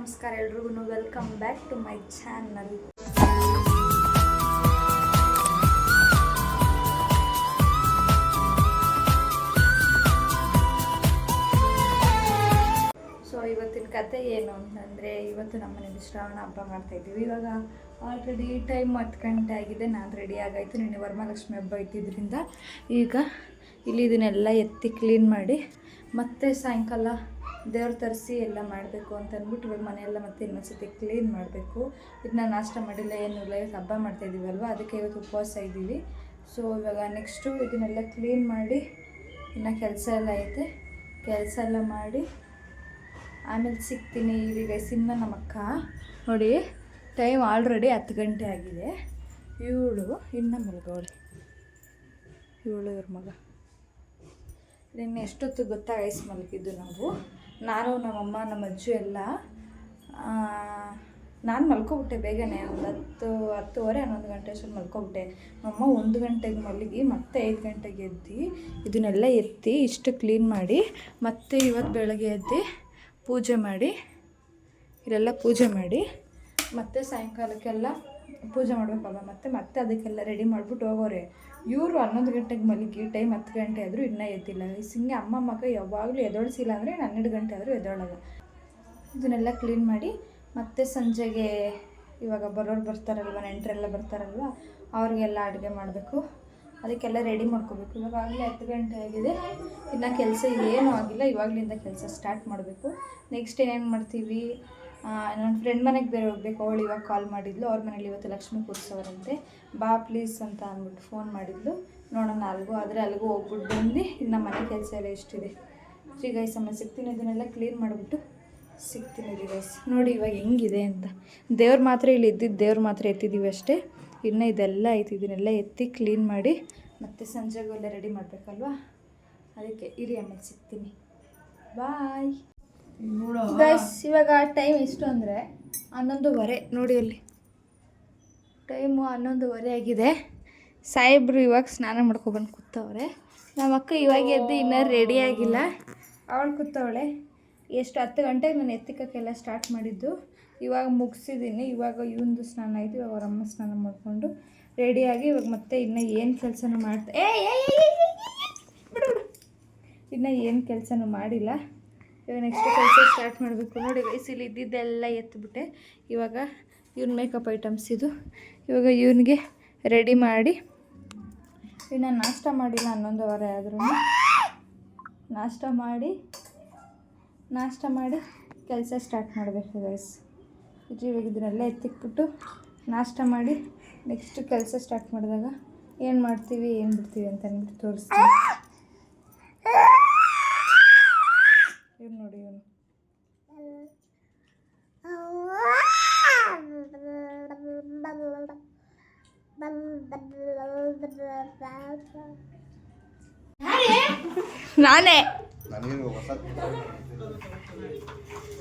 ನಮಸ್ಕಾರ ಎಲ್ರಿಗೂ welcome back to my channel. So ಇವತ್ತಿನ ಕತೆ ಏನು ಅಂತಂದರೆ, ಇವತ್ತು ನಮ್ಮ ಮನೇಲಿ ಶ್ರಾವಣ ಹಬ್ಬ ಮಾಡ್ತಾಯಿದ್ದೀವಿ. ಇವಾಗ ಆಲ್ರೆಡಿ ಟೈಮ್ 10 ಗಂಟೆ ಆಗಿದೆ. ನಾನು ರೆಡಿ ಆಗಾಯಿತು. ನಿನ್ನೆ ವರಮಹಾಲಕ್ಷ್ಮಿ ಹಬ್ಬ ಇದ್ದಿದ್ದರಿಂದ ಈಗ ಇಲ್ಲಿ ಇದನ್ನೆಲ್ಲ ಎತ್ತಿ ಕ್ಲೀನ್ ಮಾಡಿ ಮತ್ತೆ ಸಾಯಂಕಾಲ ದೇವ್ರ ತರಿಸಿ ಎಲ್ಲ ಮಾಡಬೇಕು ಅಂತ ಅಂದ್ಬಿಟ್ಟು ಇವಾಗ ಮನೆಯೆಲ್ಲ ಮತ್ತೆ ಇನ್ನೊಂದ್ಸತಿ ಕ್ಲೀನ್ ಮಾಡಬೇಕು. ಇದನ್ನ ನಾಷ್ಟ ಮಾಡಿಲ್ಲ, ಏನೂ ಇಲ್ಲ. ಇವತ್ತು ಹಬ್ಬ ಮಾಡ್ತಾಯಿದ್ದೀವಲ್ವ, ಅದಕ್ಕೆ ಇವತ್ತು ಉಪವಾಸ ಇದ್ದೀವಿ. ಸೊ ಇವಾಗ ನೆಕ್ಸ್ಟು ಇದನ್ನೆಲ್ಲ ಕ್ಲೀನ್ ಮಾಡಿ, ಇನ್ನು ಕೆಲಸ ಎಲ್ಲ ಐತೆ, ಕೆಲಸ ಎಲ್ಲ ಮಾಡಿ ಆಮೇಲೆ ಸಿಗ್ತೀನಿ. ಈಗ ಇನ್ನು ನಮ್ಮ ಅಕ್ಕ ನೋಡಿ, ಟೈಮ್ ಆಲ್ರೆಡಿ 10 ಗಂಟೆ ಆಗಿದೆ. ಇವಳು ಇನ್ನು ಮಲ್ಗೋಳೆ, ಇವಳು ಇವ್ರ ಮಗ. ನಿನ್ನೆ ಎಷ್ಟೊತ್ತು ಗೊತ್ತಾ ಐಸ್ ಮಲಗಿದ್ದು ನಾವು, ನಾನು ನಮ್ಮಮ್ಮ ನಮ್ಮ ಅಜ್ಜು ಎಲ್ಲ. ನಾನು ಮಲ್ಕೊಬಿಟ್ಟೆ ಬೇಗನೆ, ಒಂದು 10:30 11 ಗಂಟೆ ಅಷ್ಟೊಂದು ಮಲ್ಕೊಬಿಟ್ಟೆ. ನಮ್ಮಮ್ಮ 1 ಗಂಟೆಗೆ ಮಲಗಿ ಮತ್ತೆ 5 ಗಂಟೆಗೆ ಎದ್ದು ಇದನ್ನೆಲ್ಲ ಎತ್ತಿ ಇಷ್ಟು ಕ್ಲೀನ್ ಮಾಡಿ ಮತ್ತೆ ಇವತ್ತು ಬೆಳಗ್ಗೆ ಎದ್ದು ಪೂಜೆ ಮಾಡಿ, ಇಲ್ಲೆಲ್ಲ ಪೂಜೆ ಮಾಡಿ ಮತ್ತೆ ಸಾಯಂಕಾಲಕ್ಕೆಲ್ಲ ಪೂಜೆ ಮಾಡಬೇಕಲ್ಲ, ಮತ್ತೆ ಅದಕ್ಕೆಲ್ಲ ರೆಡಿ ಮಾಡಿಬಿಟ್ಟು ಹೋಗೋರೆ. ಇವರು 11 ಗಂಟೆಗೆ ಮಲಗಿ ಟೈಮ್ 10 ಗಂಟೆ ಆದರೂ ಇನ್ನೂ ಎದ್ದಿಲ್ಲ. ಹಿಂಗೆ ಅಮ್ಮ ಮಗ ಯಾವಾಗಲೂ ಎದ್ದೊಳಿಸಿಲ್ಲ ಅಂದರೆ 12 ಗಂಟೆ ಆದರೂ ಎದ್ದೊಳಲ್ಲ. ಇದನ್ನೆಲ್ಲ ಕ್ಲೀನ್ ಮಾಡಿ ಮತ್ತೆ ಸಂಜೆಗೆ ಇವಾಗ ಬರೋರು ಬರ್ತಾರಲ್ವ, ನೆಂಟರೆಲ್ಲ ಬರ್ತಾರಲ್ವ, ಅವ್ರಿಗೆಲ್ಲ ಅಡುಗೆ ಮಾಡಬೇಕು, ಅದಕ್ಕೆಲ್ಲ ರೆಡಿ ಮಾಡ್ಕೋಬೇಕು. ಇವಾಗಲೇ 10 ಗಂಟೆ ಆಗಿದೆ, ಇನ್ನು ಕೆಲಸ ಏನೂ ಆಗಿಲ್ಲ. ಇವಾಗಲಿಂದ ಕೆಲಸ ಸ್ಟಾರ್ಟ್ ಮಾಡಬೇಕು. ನೆಕ್ಸ್ಟ್ ಏನೇನು ಮಾಡ್ತೀವಿ, ನನ್ನ ಫ್ರೆಂಡ್ ಮನೆಗೆ ಬೇರೆ ಹೋಗಬೇಕು. ಅವಳು ಇವಾಗ ಕಾಲ್ ಮಾಡಿದ್ಲು, ಅವ್ರ ಮನೇಲಿ ಇವತ್ತು ಲಕ್ಷ್ಮೀ ಕೂರಿಸೋರಂತೆ, ಬಾ ಪ್ಲೀಸ್ ಅಂತ ಅಂದ್ಬಿಟ್ಟು ಫೋನ್ ಮಾಡಿದ್ಲು. ನೋಡೋಣ ಅಲ್ಲಿಗೂ ಹೋಗ್ಬಿಟ್ಟು ಬಂದು ಇನ್ನು ಮನೆ ಕೆಲಸ ಎಲ್ಲ ಎಷ್ಟಿದೆ. ರೀ ಗೈಸ್, ಅಮ್ಮ ಸಿಗ್ತೀನಿ, ಇದನ್ನೆಲ್ಲ ಕ್ಲೀನ್ ಮಾಡಿಬಿಟ್ಟು ಸಿಗ್ತೀನಿ ರೀ ಗೈಸ್. ನೋಡಿ ಇವಾಗ ಹೆಂಗಿದೆ ಅಂತ. ದೇವ್ರ ಮಾತ್ರ ಇಲ್ಲಿ ಇದ್ದಿದ್ದು, ದೇವ್ರ ಮಾತ್ರ ಎತ್ತಿದ್ದೀವಿ ಅಷ್ಟೇ. ಇನ್ನು ಇದೆಲ್ಲ ಐತಿ, ಇದನ್ನೆಲ್ಲ ಎತ್ತಿ ಕ್ಲೀನ್ ಮಾಡಿ ಮತ್ತೆ ಸಂಜೆಗೂ ಎಲ್ಲ ರೆಡಿ ಮಾಡಬೇಕಲ್ವ, ಅದಕ್ಕೆ ಇರಿ, ಆಮೇಲೆ ಸಿಗ್ತೀನಿ, ಬಾಯ್ ಗೈಸ್. ಇವಾಗ ಟೈಮ್ ಎಷ್ಟು ಅಂದರೆ 11:15. ನೋಡಿ ಅಲ್ಲಿ ಟೈಮು 11:15 ಆಗಿದೆ. ಸಾಹೇಬ್ರು ಇವಾಗ ಸ್ನಾನ ಮಾಡ್ಕೊಬಂದು ಕೂತವ್ರೆ. ನಮ್ಮ ಅಕ್ಕ ಇವಾಗ ಎದ್ದು ಇನ್ನೂ ರೆಡಿ ಆಗಿಲ್ಲ, ಅವಳು ಕೂತವಳೆ. ಎಷ್ಟು 10 ಗಂಟೆಗೆ ನಾನು ಎತ್ತಿಕ್ಕೆಲ್ಲ ಸ್ಟಾರ್ಟ್ ಮಾಡಿದ್ದು, ಇವಾಗ ಮುಗಿಸಿದ್ದೀನಿ. ಇವಾಗ ಇವಂದು ಸ್ನಾನ ಆಯಿತು, ಇವಾಗ ಅವ್ರ ಅಮ್ಮ ಸ್ನಾನ ಮಾಡಿಕೊಂಡು ರೆಡಿಯಾಗಿ ಇವಾಗ ಮತ್ತೆ ಇನ್ನೂ ಏನು ಕೆಲಸನೂ ಇನ್ನೂ ಏನು ಕೆಲಸನೂ ಮಾಡಿಲ್ಲ. ಇವಾಗ ನೆಕ್ಸ್ಟ್ ಕೆಲಸ ಸ್ಟಾರ್ಟ್ ಮಾಡಬೇಕು. ನೋಡಿ ಗೈಸ್, ಇಲ್ಲಿ ಇದ್ದಿದ್ದೆಲ್ಲ ಎತ್ತಿಬಿಟ್ಟೆ. ಇವಾಗ ಇವ್ನ ಮೇಕಪ್ ಐಟಮ್ಸ್ ಇದು. ಇವಾಗ ಇವನಿಗೆ ರೆಡಿ ಮಾಡಿ, ಇನ್ನು ನಾಷ್ಟ ಮಾಡಿಲ್ಲ 11:15 ಆದ್ರೂ. ನಾಷ್ಟ ಮಾಡಿ ಕೆಲಸ ಸ್ಟಾರ್ಟ್ ಮಾಡಬೇಕು ಗೈಸ್. ಇವಾಗ ಇದನ್ನೆಲ್ಲ ಎತ್ತಿಕ್ಬಿಟ್ಟು ನಾಷ್ಟ ಮಾಡಿ ನೆಕ್ಸ್ಟ್ ಕೆಲಸ ಸ್ಟಾರ್ಟ್ ಮಾಡಿದಾಗ ಏನು ಮಾಡ್ತೀವಿ ಏನು ಬಿಡ್ತೀವಿ ಅಂತ ಅಂದ್ಬಿಟ್ಟು ತೋರಿಸ್ತೀವಿ. ಇವ್ನು ನೋಡಿ, ಇವನು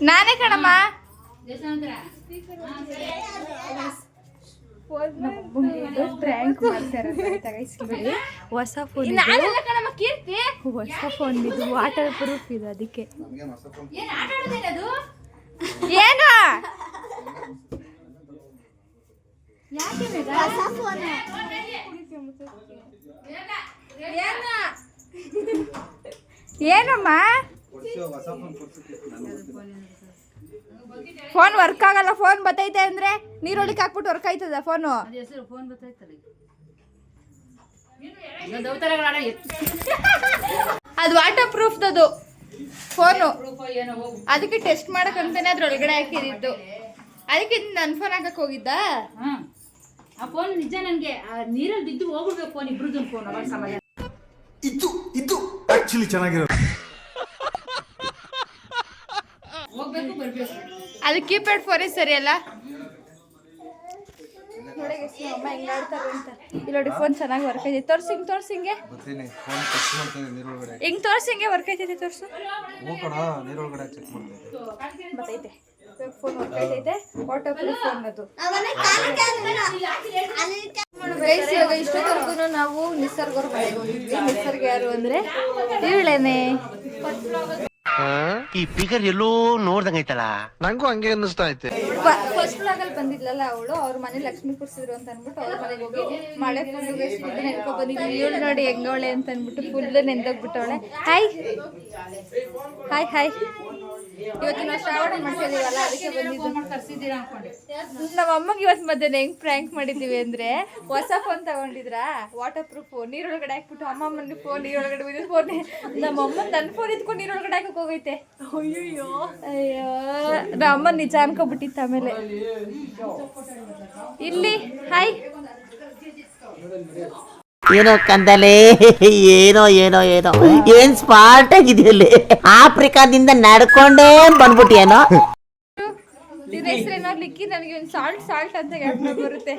ನಾನೇ ಕಣಮ್ಮ. ಪ್ರ್ಯಾಂಕ್ ಮಾಡ್ತಾರೆ. ಹೊಸ ಫೋನ್ ಇದು, ವಾಟರ್ ಪ್ರೂಫ್ ಇದು, ಅದಕ್ಕೆ ಏನು ಏನಮ್ಮ ಫೋನ್ ವರ್ಕ್ ಆಗಲ್ಲ. ಫೋನ್ ಬತ್ತೈತೆ ಅಂದ್ರೆ ನೀರೊಳಗೆ ಹಾಕ್ಬಿಟ್ಟು ವರ್ಕ್ ಆಯ್ತದ ಫೋನು. ಅದು ವಾಟರ್ ಪ್ರೂಫ್ ಅದು ಫೋನು, ಅದಕ್ಕೆ ಟೆಸ್ಟ್ ಮಾಡಕ್ಕಂತಾನೆ ಅದ್ರೊಳಗಡೆ ಹಾಕಿದ್ದು. ಅದಕ್ಕೆ ನನ್ನ ಫೋನ್ ಹಾಕಕ್ ಹೋಗಿದ್ದ. ಆ ಫೋನ್ ನಿಜ ನನಗೆ ನೀರಲ್ಲಿ ಬಿದ್ದು ಹೋಗ್ಬಿಡ್ಬೇಕು ಫೋನ್, ಇಬ್ರದ್ದು ಫೋನ್ ಅವಾಗ ಸಮಯ. ಇದು ಆಕ್ಚುಲಿ ಚೆನ್ನಾಗಿರೋದು. ಹೋಗ್ಬೇಕು ಬರ್ಬೇಕು. ಅದು ಕೀಪ್ಯಾಡ್ ಫೋನೇ ಸರಿ ಅಲ್ಲ. ನೋಡಿ ಅಮ್ಮ ಹೆಂಗ್ ಆಡ್ತಾರೆ ಅಂತ. ಇಲ್ಲಿ ನೋಡಿ ಫೋನ್ ಚೆನ್ನಾಗಿ ವರ್ಕ್ ಐತೆ. ತೋರ್ಸಿಂಗೆ ಹಿಂಗೆ ತೋರ್ಸಿಂಗೆ ವರ್ಕ್ ಐತೈತೆ. ತೋರ್ಸು ಬತ್ತೈತೆ. ಫೋನ್ ವರ್ಕ್ ಐತೈತೆ. ವಾಟರ್ ಪ್ರೂಫ್ ಫೋನ್ ಅದು. ಇವಾಗ ಇಷ್ಟೊತ್ತವರೆಗೂ ನಾವು ನಿಸರ್ಗ ಮನೆಗೆ ಹೋಗಿದ್ವಿ. ನಿಸರ್ಗ ಯಾರು ಅಂದರೆ ಇವಳೇನೆ. ಈ ಫಿಗರ್ ಎಲ್ಲೋ ನೋಡ್ದಂಗೈತಲ್ಲ. ನಂಗೂ ಹಂಗೆ ಅನ್ನಿಸ್ತಾ ಐತೆ. ಫಸ್ಟ್ ವ್ಲಾಗಲ್ಲಿ ಬಂದಿದ್ಲಲ್ಲ ಅವಳು, ಅವ್ರ ಮನೆ ಲಕ್ಷ್ಮೀ ಕೂರ್ಸಿದ್ರು ಅಂತ ಅನ್ಬಿಟ್ಟು ಅವ್ರ ಮನೆಗೆ ಹೋಗಿ ಮಳೆ ಫುಲ್ ನೆನ್ಕೊ ಬಂದಿದ್ವಿ. ಇವಳು ನೋಡಿ ಹೆಂಗವಳೆ ಅಂತ ಅನ್ಬಿಟ್ಟು ಫುಲ್ ನೆಂದೋಗ್ಬಿಟ್ಟವಳೆ. Hi hi hi. ಇವತ್ತು ನಾವು ಶ್ರಾವಣ ಮಾಡ್ತಿದೀವಲ್ಲ, ಅದಕ್ಕೆ ಕರ್ಸಿದ್ದೀರಾ ಅನ್ಕೊಂಡೆ. ನಮ್ಮ ಅಮ್ಮಗೆ ಇವತ್ತು ಮಧ್ಯಾಹ್ನ ಹೆಂಗ್ ಪ್ರ್ಯಾಂಕ್ ಮಾಡಿದೀವಿ ಅಂದ್ರೆ, ಹೊಸ ಫೋನ್ ತಗೊಂಡಿದ್ರಾ, ವಾಟರ್ ಪ್ರೂಫ್, ನೀರೊಳಗಡೆ ಹಾಕ್ಬಿಟ್ಟು ಅಮ್ಮಮ್ಮನ ಫೋನ್ ನೀರೊಳಗಡೆ ಬಿದ್ದು ಫೋನ್, ನಮ್ಮ ಅಮ್ಮ ನನ್ನ ಫೋನ್ ಇದ್ಕೊಂಡು ನೀರೊಳಗಡೆ ಹಾಕಕ್ ಹೋಗೈತೆ. ಅಯ್ಯೋ ಅಯ್ಯೋ, ನಮ್ಮ ಅಮ್ಮ ನಿಜ ಅನ್ಕೊಬಿಟ್ಟಿತ್ತು. ಆಮೇಲೆ ಇಲ್ಲಿ ಹಾಯ್. ಏನೋ ಕಂದಲೆ, ಏನೋ ಏನೋ ಏನೋ ಏನ್ ಸ್ಮಾರ್ಟ್ ಆಗಿದೆಯಲ್ಲಿ. ಆಫ್ರಿಕಾದಿಂದ ನಡ್ಕೊಂಡೇ ಬಂದ್ಬಿಟ್ಟಿಯೇನೋ. ನಿನ್ನ ಹೆಸರೇನೋ ಲಿಕ್ಕಿ, ನನಗೆ ಒಂದು ಸಾಲ್ಟ್ ಅಂತ ಜ್ಞಾಪಕ ಬರುತ್ತೆ.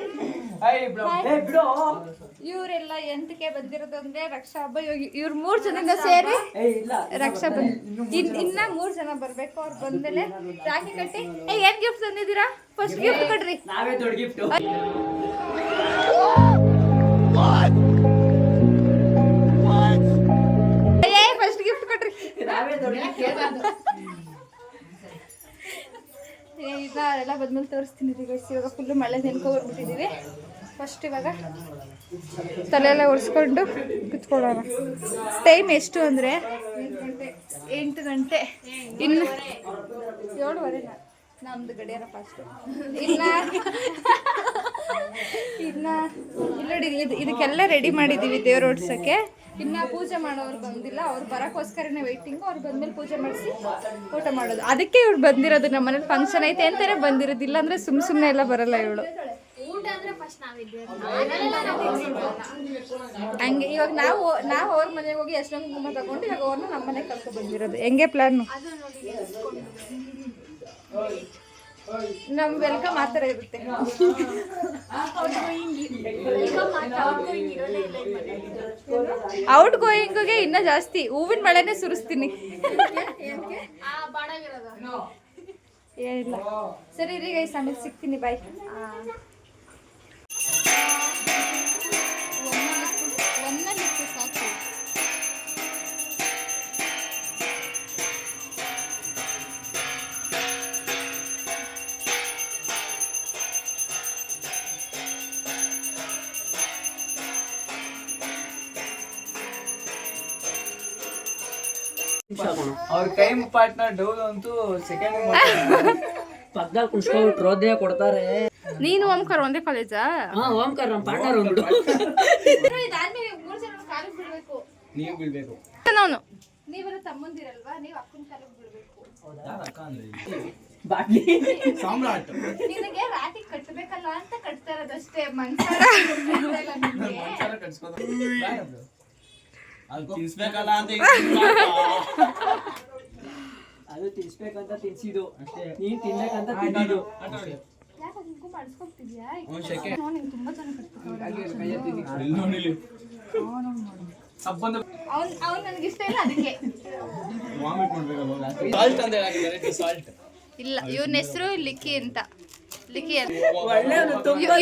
ಇವರೆಲ್ಲ ಎಂತಕ್ಕೆ ಬಂದಿರೋದು ಅಂದ್ರೆ ರಕ್ಷಾ ಹಬ್ಬ. ಇವ್ರು 3 ಜನದಿಂದ ಸೇರಿ ರಕ್ಷಾ ಬಂದ್ ಇನ್ನ 3 ಜನ ಬರ್ಬೇಕು. ಅವ್ರು ಬಂದ್ಮೇಲೆ ರಾಖಿ ಕಟ್ಟಿ. ಏನ್ ಗಿಫ್ಟ್ ತಂದಿದ್ದೀರಾ? ಫಸ್ಟ್ ಗಿಫ್ಟ್ ಕೊಡ್ರಿ. ನಾವೇ ದೊಡ್ಡ ಗಿಫ್ಟ್. ಫಸ್ಟ್ ಗಿಫ್ಟ್ ಕೊಡ್ರಿ. ಈಗ ಎಲ್ಲ ಬಂದ್ಮೇಲೆ ತೋರಿಸ್ತೀನಿ ಗೈಸ್. ಇವಾಗ ಫುಲ್ಲು ಮಳೆ ನೆನ್ಕೊ ಬರ್ಬಿಟ್ಟಿದ್ದೀವಿ. ಫಸ್ಟ್ ಇವಾಗ ತಲೆಯೆಲ್ಲ ಒರೆಸ್ಕೊಂಡು ಕುತ್ಕೊಳ್ಳೋಣ. ಟೈಮ್ ಎಷ್ಟು ಅಂದರೆ 8 ಗಂಟೆ. ಇನ್ನು 7:15. ನಮ್ದು ಗಡಿಯಾರ ಫಾಸ್ಟು. ಇಲ್ಲ ನೋಡಿ, ಇದಕ್ಕೆಲ್ಲ ರೆಡಿ ಮಾಡಿದ್ದೀವಿ ದೇವ್ರ ಓಡ್ಸೋಕ್ಕೆ. ಇನ್ನು ಪೂಜೆ ಮಾಡೋರು ಬಂದಿಲ್ಲ, ಅವ್ರು ಬರೋಕ್ಕೋಸ್ಕರನೇ ವೆಯ್ಟಿಂಗು. ಅವ್ರು ಬಂದಮೇಲೆ ಪೂಜೆ ಮಾಡಿಸಿ ಊಟ ಮಾಡೋದು. ಅದಕ್ಕೆ ಇವ್ರು ಬಂದಿರೋದು. ನಮ್ಮ ಮನೇಲಿ ಫಂಕ್ಷನ್ ಐತೆ ಅಂತಾನೆ ಬಂದಿರೋದಿಲ್ಲ ಅಂದರೆ ಸುಮ್ಮನೆ ಎಲ್ಲ ಬರಲ್ಲ ಇವಳು. ಹಂಗೆ ಇವಾಗ ನಾವು ಅವ್ರ ಮನೆಗೆ ಹೋಗಿ ಎಷ್ಟೊಂದು ಕುಂಕುಮ ತಗೊಂಡು ಇವಾಗ ಅವ್ರನ್ನ ನಮ್ಮ ಮನೆಗೆ ಕರ್ಕೊಂಡು ಬಂದಿರೋದು. ಹೆಂಗೆ ಪ್ಲಾನ್? ನಮ್ ವೆಲ್ಕಮ್ ಆ ಥರ ಇರುತ್ತೆ. ಔಟ್ ಗೋಯಿಂಗ್ಗೆ ಇನ್ನ ಜಾಸ್ತಿ ಹೂವಿನ ಮಳೆನೇ ಸುರಿಸ್ತೀನಿ. ಏನಿಲ್ಲ, ಸರಿ ರೀ ಗೈಸ್, ಆಮೇಲೆ ಸಿಗ್ತೀನಿ, ಬಾಯ್. ಸಾಕು. ಅವ್ರ ಟೈಮ್ ಪಾರ್ಟ್ನರ್ ಡೌಲ್ ಅಂತೂ ಸೆಕೆಂಡ್ ಪಕ್ಕದಲ್ಲಿ ಕುಣಿಸ್ಕೊಂಡ್ಬಿಟ್ರು ರೋದ್ಯ ಕೊಡ್ತಾರೆ. ನೀನು ಓಂಕಾರ ಒಂದೇ ಕಾಲೇಜಾ? ಓಂಕಾರ ನಮ್ಮ ಪಾರ್ಟ್ನರ್ ಒಂದು. ನೀವು ಬೀಳ್ಬೇಕು. ನಾನು ನೀವೆಲ್ಲ ತಮ್ಮಂದಿರಲ್ವಾ, ನೀವು ಅಕ್ಕನ ಕಾಲಿಗೆ ಬೀಳ್ಬೇಕು. ಸಾಮ್ರಾಟ್ ನಿನಗೆ ರಾಖಿ ಕಟ್ಟಬೇಕಲ್ಲ ಅಂತ ಕಟ್ತಾ ಇರೋದಷ್ಟೇ. ಮನ್ಸಾರ ಅದು ತಿನ್ಸ್ಬೇಕಲ್ಲ ಅಂತ ಅದು ತಿನ್ಸ್ಬೇಕಂತ ತಿನ್ಸಿದ್ದು ಅಷ್ಟೇ. ನೀನ್ ತಿನ್ಬೇಕಂತ ತಿನ್ನೋದು. ಕುಂಕುಮ ಮಾಡಿಸ್ಕೊಳ್ತಿದ್ಯಾ? ತುಂಬಾ ಅವ್ನು ನನಗೆ ಇಷ್ಟ ಇಲ್ಲ, ಅದಕ್ಕೆ ಇಲ್ಲ. ಇವನ ಹೆಸರು ಲಿಕ್ಕಿ ಅಂತ. ಲಿಕ್ಕಿ ಅಂತ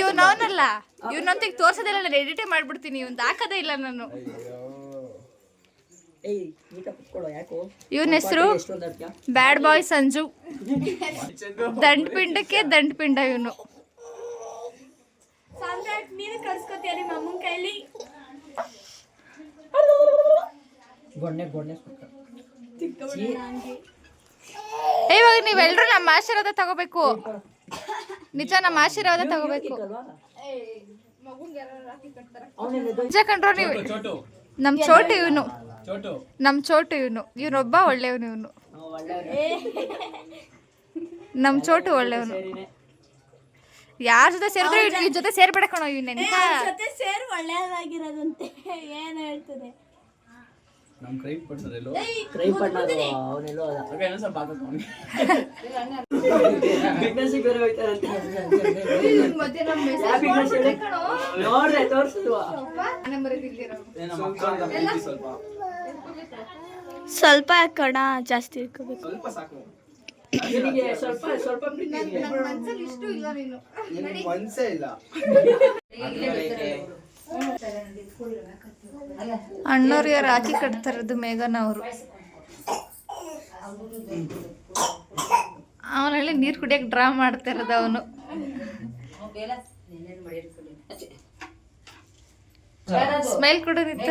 ಇವನವನಲ್ಲ, ಇವನಂತಿಗೆ ತೋರ್ಸೋದಿಲ್ಲ. ನಾನು ಎಡಿಟೇ ಮಾಡ್ಬಿಡ್ತೀನಿ. ಇವ್ನು ಹಾಕೋದೇ ಇಲ್ಲ ನಾನು. ಇವನ ಹೆಸರು ಬ್ಯಾಡ್ ಬಾಯ್ ಸಂಜು. ದಂಡಪಿಂಡಕ್ಕೆ ದಂಡಪಿಂಡ ಇವನು. ನೀನು ಕಳ್ಸ್ಕೊತೀಯ ನಿಮ್ಮ ಅಮ್ಮನ ಕೈಲಿ? ಇವಾಗ ನೀವೆಲ್ಲರೂ ನಮ್ಮ ಆಶೀರ್ವಾದ ತಗೋಬೇಕು. ನಿಜ, ನಮ್ಮ ಆಶೀರ್ವಾದ ತಗೋಬೇಕು. ನಿಜ ಕಂಡ್ರೋ ನೀವು. ನಮ್ ಚೋಟು ಇವನು, ನಮ್ ಚೋಟು ಇವನು. ಇವನೊಬ್ಬ ಒಳ್ಳೆಯವನು. ಇವನು ನಮ್ ಚೋಟು ಒಳ್ಳೆಯವನು. ಯಾರ ಜೊತೆ ಸೇರಿದ್ರೆ ಈ ಜೊತೆ ಸೇರ್ಬೇಡ ಕಣೋ. ಇವನೆಂತ ಸೇರಿ ಒಳ್ಳೆಯದಾಗಿರೋದಂತೆ ಏನು ಹೇಳ್ತದೆ. ನಮ್ಮ ಕ್ರೈಮ್ ಪಡ್ಸೋದೆಲ್ಲೋ ಕ್ರೈಮ್ ಪಡ್ನೋದು ಅವನೆಲ್ಲೋ ಅದ ಏನೋ ಸ್ವಲ್ಪ ಹಾಕಕ್ಕೆ ಅವನಿಗೆ ಬಿಗ್ನೆಸ್ ಬೇರೆ ಹೋಯ್ತಾರಂತೆ. ನೋಡ್ರೆ ತೋರಿಸಿದ್ವಾ ಸ್ವಲ್ಪ ಕಣ ಜಾಸ್ತಿ ಇಟ್ಕೋಬೇಕು. ಸ್ವಲ್ಪ ಸಾಕು. ಸ್ವಲ್ಪ ಸ್ವಲ್ಪ ಮನ್ಸೇ ಇಲ್ಲ. ಅಣ್ಣವ್ರಿಗೆ ರಾಖಿ ಕಟ್ತಾ ಇರೋದು ಮೇಘನ ಅವರು. ಅವನಲ್ಲಿ ನೀರು ಕುಡಿಯಕ್ಕೆ ಡ್ರಾ ಮಾಡ್ತಾ ಇರೋದು ಅವನು. ಸ್ಮೈಲ್ ಕೊಡೋದಿತ್ತ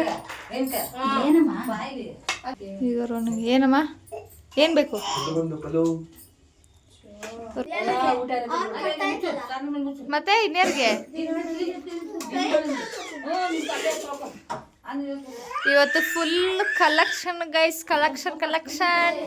ಈಗ ಏನಮ್ಮ ಏನ್ ಬೇಕು? ಮತ್ತೆ ಇನ್ಯಾರಿಗೆ ಇವತ್ತು full collection guys, collection collection.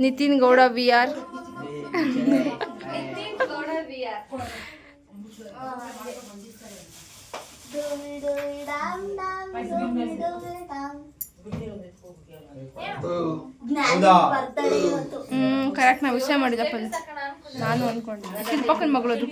Nitin Gowda we are. Correct ನಾ ವಿಷಯ ಮಾಡಿದಪ್ಪ, ನಾನು ಅನ್ಕೊಂಡೆ ಪಕ್ಕನ ಮಗಳದು.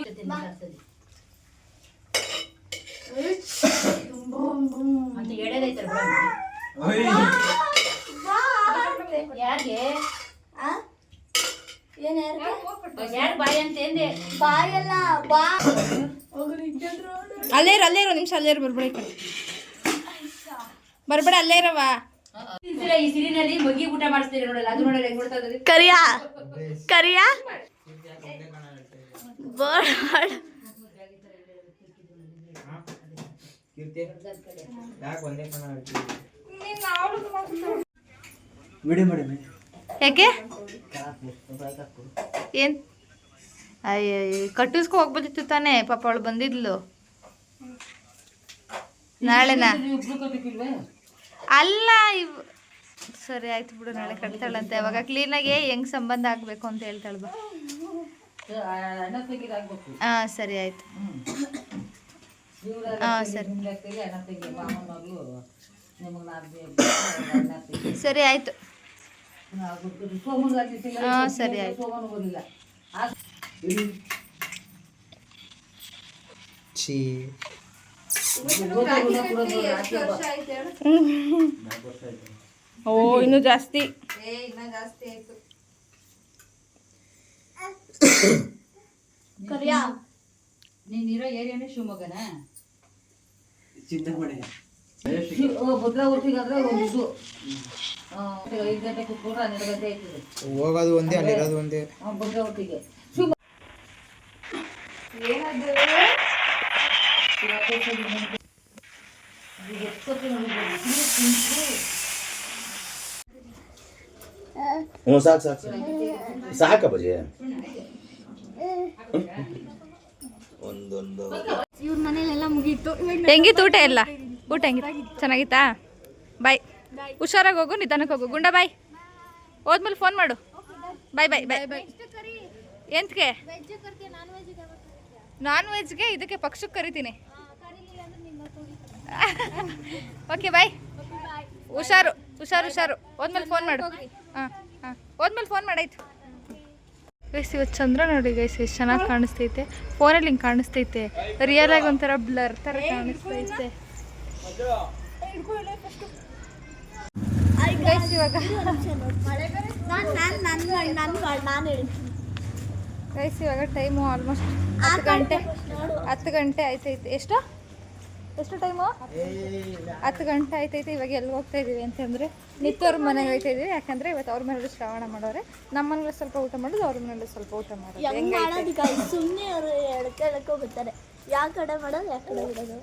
ಅಲ್ಲೇ ಇರೋ ನಿಮಿಷ, ಅಲ್ಲೇ ಇರೋ, ಬರ್ಬೇಡ ಈ ಕಡೆ ಬರ್ಬೇಡ, ಅಲ್ಲೇ ಇರವ. ಈ ಸಿರಿನಲ್ಲಿ ಮಗಿ ಊಟ ಮಾಡಿಸ್ತೀರಿ ನೋಡಲ್ಲ, ಅದು ನೋಡಲ್ಲ ಹೆಂಗ್ ಕೊಡ್ತಾ ಇದ್ರಿ. ಕರಿಯಾ ಕರಿಯಾ ಯಾಕೆ ಏನ್ ಕಟ್ಟಿಸ್ಕೊ ಹೋಗ್ಬೋದಿತ್ತು ತಾನೇ, ಪಾಪ ಅವಳು ಬಂದಿದ್ಲು. ನಾಳೆನಾ? ಅಲ್ಲ ಸರಿ ಆಯ್ತು ಬಿಡು, ನಾಳೆ ಕಟ್ತಾಳಂತೆ. ಅವಾಗ ಕ್ಲೀನಾಗಿ ಹೆಂಗ್ ಸಂಬಂಧ ಆಗ್ಬೇಕು ಅಂತ ಹೇಳ್ತಾಳ. ಹಾಂ ಸರಿ ಆಯ್ತು. ಹಾಂ ಸರಿ ಸರಿ ಆಯ್ತು. ಹಾಂ ಸರಿ ಆಯ್ತು. ಓ ಇನ್ನೂ ಜಾಸ್ತಿ ಆಯ್ತು. ಕರಿಯಾ ನೀನಿರೋ ಏರಿಯಾನೇ ಶಿವಮೊಗ್ಗನ? ಚಿಂತಾಮಣಿ ಭದ್ರಾವತಿಗಾದ್ರೆ ಒಂದು ಇದು 5 ಗಂಟೆ ಕುತ್ಕೊಂಡ್ರೆ 12 ಗಂಟೆ ಆಯ್ತದೆ. ಹೋಗೋದು ಒಂದೇ, ಅಲ್ಲಿರೋದು ಒಂದೇ. ಭದ್ರಾವತಿಗೆ ಸಾಕ ಬಜೆ ಒಂದೊಂದು. ಇವ್ರ ಮನೇಲೆಲ್ಲ ಮುಗೀತು. ಹೆಂಗಿತ್ತು ಊಟ ಎಲ್ಲ? ಊಟ ಹೆಂಗಿತ್ತು? ಚೆನ್ನಾಗಿತ್ತಾ? ಬಾಯ್. ಹುಷಾರಾಗಿ ಹೋಗು, ನಿಧಾನಕ್ಕೆ ಹೋಗು. ಗುಂಡ ಬಾಯ್. ಹೋದ್ಮೇಲೆ ಫೋನ್ ಮಾಡು. ಬಾಯ್ ಬಾಯ್ ಬಾಯ್ ಬಾಯ್. ಎಂತಕ್ಕೆ? ನಾನ್ ವೆಜ್ಗೆ ಇದಕ್ಕೆ ಪಕ್ಷಕ್ಕೆ ಕರಿತೀನಿ. Okay bye. ಹುಷಾರು ಹುಷಾರು ಹುಷಾರು. ಹೋದ್ಮೇಲೆ ಫೋನ್ ಮಾಡು. ಹಾಂ ಹಾಂ ಹೋದ್ಮೇಲೆ ಫೋನ್ ಮಾಡಾಯ್ತು. ಗೈಸ್ ಇವತ್ತು ಚಂದ್ರ ನೋಡಿ ಗೈಸ್ ಎಷ್ಟು ಚೆನ್ನಾಗಿ ಕಾಣಿಸ್ತೈತೆ. ಫೋನಲ್ಲಿ ಹಿಂಗೆ ಕಾಣಿಸ್ತೈತೆ, ರಿಯಲ್ ಆಗಿ ಒಂಥರ ಬ್ಲರ್ ಥರ ಕಾಣಿಸ್ತೈತೆ ಗೈಸ್. ಇವಾಗ ಗೈಸ್ ಇವಾಗ ಟೈಮು ಆಲ್ಮೋಸ್ಟ್ 10 ಗಂಟೆ ಆಯ್ತೈತೆ. ಎಷ್ಟು ಟೈಮು? 10 ಗಂಟೆ ಆಯ್ತೈತೆ. ಇವಾಗ ಎಲ್ಲಿ ಹೋಗ್ತಾ ಇದ್ದೀವಿ ಅಂತಂದರೆ ನಿತ್ತವ್ರ ಮನೆಗೆ ಹೋಗ್ತಾ ಇದ್ದೀವಿ. ಯಾಕಂದರೆ ಇವತ್ತು ಅವ್ರ ಮನೇಲಿ ಶ್ರಾವಣ ಮಾಡೋರೆ. ನಮ್ಮ ಮನೇಲಿ ಸ್ವಲ್ಪ ಊಟ ಮಾಡೋದು, ಅವ್ರ ಮನೇಲಿ ಸ್ವಲ್ಪ ಊಟ ಮಾಡೋದು. ಸುಮ್ಮನೆ ಅವರು ಎಳ್ಕೊಳ್ತಾರೆ, ಯಾವ ಕಡೆ ಮಾಡೋದು ಯಾವ ಕಡೆ ಬಿಡೋದು.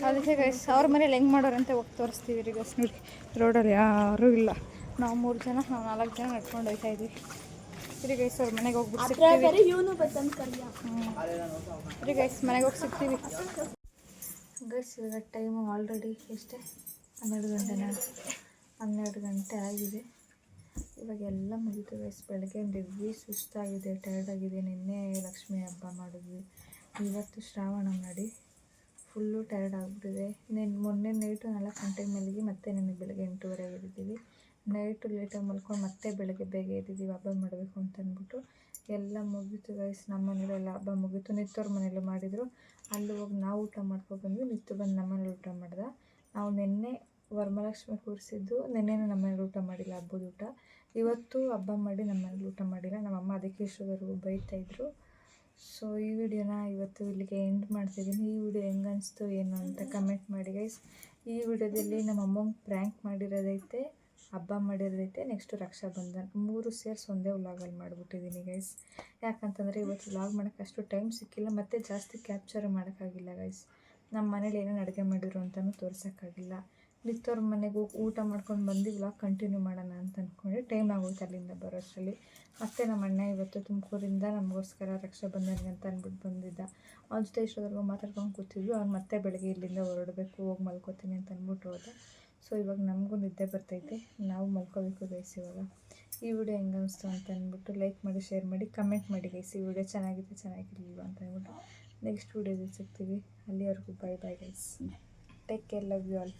ಅದಕ್ಕೆ ಗೈಸ್ ಅವ್ರ ಮನೇಲಿ ಹೆಂಗೆ ಮಾಡೋರು ಅಂತ ಹೋಗಿ ತೋರಿಸ್ತೀವಿ ರೀ ಗೈಸ್. ನೋಡಿ ರೋಡಲ್ಲಿ ಯಾರೂ ಇಲ್ಲ, ನಾವು 3 ಜನ, ನಾವು 4 ಜನ ನಡ್ಕೊಂಡು ಹೋಗ್ತಾ ಇದ್ದೀವಿ. ಸರಿ ಗೈಸ್ ಅವ್ರ ಮನೆಗೆ ಹೋಗ್ಬಿಟ್ಟು ಸಿಗ್ತೀವಿ. ಸರಿ ಗೈಸ್ ಮನೆಗೆ ಹೋಗಿ ಸಿಗ್ತೀವಿ ಗೈಸ್. ಇವಾಗ ಟೈಮು ಆಲ್ರೆಡಿ ಎಷ್ಟೇ 12 ಗಂಟೆನ, 12 ಗಂಟೆ ಆಗಿದೆ. ಇವಾಗ ಎಲ್ಲ ಮುಗೀತು ಗೈಸ್. ಬೆಳಗ್ಗೆ ಎದ್ವಿ, ಸುಸ್ತಾಗಿದೆ, ಟಯರ್ಡ್ ಆಗಿದೆ. ನಿನ್ನೆ ಲಕ್ಷ್ಮೀ ಹಬ್ಬ ಮಾಡಿದ್ವಿ, ಇವತ್ತು ಶ್ರಾವಣ ಮಾಡಿ ಫುಲ್ಲು ಟಯರ್ಡ್ ಆಗಿಬಿಟ್ಟಿದೆ. ಮೊನ್ನೆ ನೈಟು 4 ಗಂಟೆಗೆ ಮಲಗಿ ಮತ್ತೆ ನಿನ್ನೆ ಬೆಳಗ್ಗೆ 8:30 ಎದ್ದಿದ್ದೀವಿ. ನೈಟು ಲೇಟಾಗಿ ಮಲ್ಕೊಂಡು ಮತ್ತೆ ಬೆಳಗ್ಗೆ ಬೇಗ ಎದ್ದಿದ್ದೀವಿ ಹಬ್ಬ ಮಾಡಬೇಕು ಅಂತ ಅಂದ್ಬಿಟ್ಟು. ಎಲ್ಲ ಮುಗೀತು ಗೈಸ್. ನಮ್ಮ ಮನೇಲೆಲ್ಲ ಹಬ್ಬ ಮುಗೀತು. ನಿತ್ತವ್ರ ಮನೇಲಿ ಮಾಡಿದರು, ಅಲ್ಲಿ ಹೋಗಿ ನಾವು ಊಟ ಮಾಡ್ಕೊಬಂದ್ವಿ. ನಿತ್ತು ಬಂದು ನಮ್ಮ ಮನೇಲಿ ಊಟ ಮಾಡ್ದೆ. ನಾವು ನಿನ್ನೆ ವರಮಹಾಲಕ್ಷ್ಮಿ ಕೂರಿಸಿದ್ದು, ನಿನ್ನೆನೂ ನಮ್ಮ ಮನೇಲಿ ಊಟ ಮಾಡಿಲ್ಲ ಹಬ್ಬದ ಊಟ. ಇವತ್ತು ಹಬ್ಬ ಮಾಡಿ ನಮ್ಮ ಮನೇಲಿ ಊಟ ಮಾಡಿಲ್ಲ. ನಮ್ಮಮ್ಮ ಅದಕ್ಕೆ ಇಷ್ಟೊಂದು ಬೈತಾಯಿದ್ರು. ಸೊ ಈ ವಿಡಿಯೋನ ಇವತ್ತು ಇಲ್ಲಿಗೆ ಎಂಡ್ ಮಾಡ್ತಿದ್ದೀನಿ. ಈ ವಿಡಿಯೋ ಹೆಂಗೆ ಅನಿಸ್ತು ಏನು ಅಂತ ಕಮೆಂಟ್ ಮಾಡಿ ಗೈಸ್. ಈ ವಿಡಿಯೋದಲ್ಲಿ ನಮ್ಮ ಅಮ್ಮಂಗೆ ಪ್ರ್ಯಾಂಕ್ ಮಾಡಿರೋದೈತೆ, ಹಬ್ಬ ಮಾಡಿರೋದೈತೆ, ನೆಕ್ಸ್ಟು ರಕ್ಷಾಬಂಧನ 3 ಸೇರಿಸಿ ಒಂದೇ ವ್ಲಾಗಲ್ಲಿ ಮಾಡಿಬಿಟ್ಟಿದ್ದೀನಿ ಗೈಸ್. ಯಾಕಂತಂದರೆ ಇವತ್ತು ವ್ಲಾಗ್ ಮಾಡೋಕ್ಕೆ ಅಷ್ಟು ಟೈಮ್ ಸಿಕ್ಕಿಲ್ಲ, ಮತ್ತು ಜಾಸ್ತಿ ಕ್ಯಾಪ್ಚರ್ ಮಾಡೋಕ್ಕಾಗಿಲ್ಲ ಗೈಸ್. ನಮ್ಮ ಮನೇಲಿ ಏನೇನು ಅಡುಗೆ ಮಾಡಿದ್ರು ಅಂತಲೂ ತೋರ್ಸೋಕ್ಕಾಗಿಲ್ಲ. ನಿತ್ತವ್ರ ಮನೆಗೆ ಹೋಗಿ ಊಟ ಮಾಡ್ಕೊಂಡು ಬಂದು ವ್ಲಾಗ್ ಕಂಟಿನ್ಯೂ ಮಾಡೋಣ ಅಂತ ಅಂದ್ಕೊಂಡೆ. ಟೈಮ್ ಆಗೋಯ್ತು ಅಲ್ಲಿಂದ ಬರೋಷ್ಟರಲ್ಲಿ. ಮತ್ತು ನಮ್ಮ ಅಣ್ಣ ಇವತ್ತು ತುಮಕೂರಿಂದ ನಮಗೋಸ್ಕರ ರಕ್ಷಾಬಂಧನಿಗೆ ಅಂತ ಅಂದ್ಬಿಟ್ಟು ಬಂದಿದ್ದ. ಅವನ ಜೊತೆ ಇಷ್ಟೊತ್ತವರೆಗೂ ಮಾತಾಡ್ಕೊಂಡು ಕೂತಿದ್ವಿ. ಅವ್ನು ಮತ್ತೆ ಬೆಳಗ್ಗೆ ಇಲ್ಲಿಂದ ಹೊರಡಬೇಕು, ಹೋಗಿ ಮಲ್ಕೋತೀನಿ ಅಂತ ಅಂದ್ಬಿಟ್ಟು ಹೋದ. ಸೊ ಇವಾಗ ನಮಗೂ ನಿದ್ದೆ ಬರ್ತೈತೆ, ನಾವು ಮಲ್ಕೋಬೇಕು ಗೈಸ್ ಇವಾಗ. ಈ ವಿಡಿಯೋ ಹೆಂಗೆ ಅನಿಸ್ತು ಅಂತ ಅಂದ್ಬಿಟ್ಟು ಲೈಕ್ ಮಾಡಿ, ಶೇರ್ ಮಾಡಿ, ಕಮೆಂಟ್ ಮಾಡಿ ಗೈಸ್. ಈ ವಿಡಿಯೋ ಚೆನ್ನಾಗಿರಲಿಲ್ಲ ಅಂತ ಅಂದ್ಬಿಟ್ಟು ನೆಕ್ಸ್ಟ್ ವಿಡಿಯೋದಲ್ಲಿ ಸಿಗ್ತೀವಿ. ಅಲ್ಲಿವರೆಗೂ bye guys. Take care, love you all.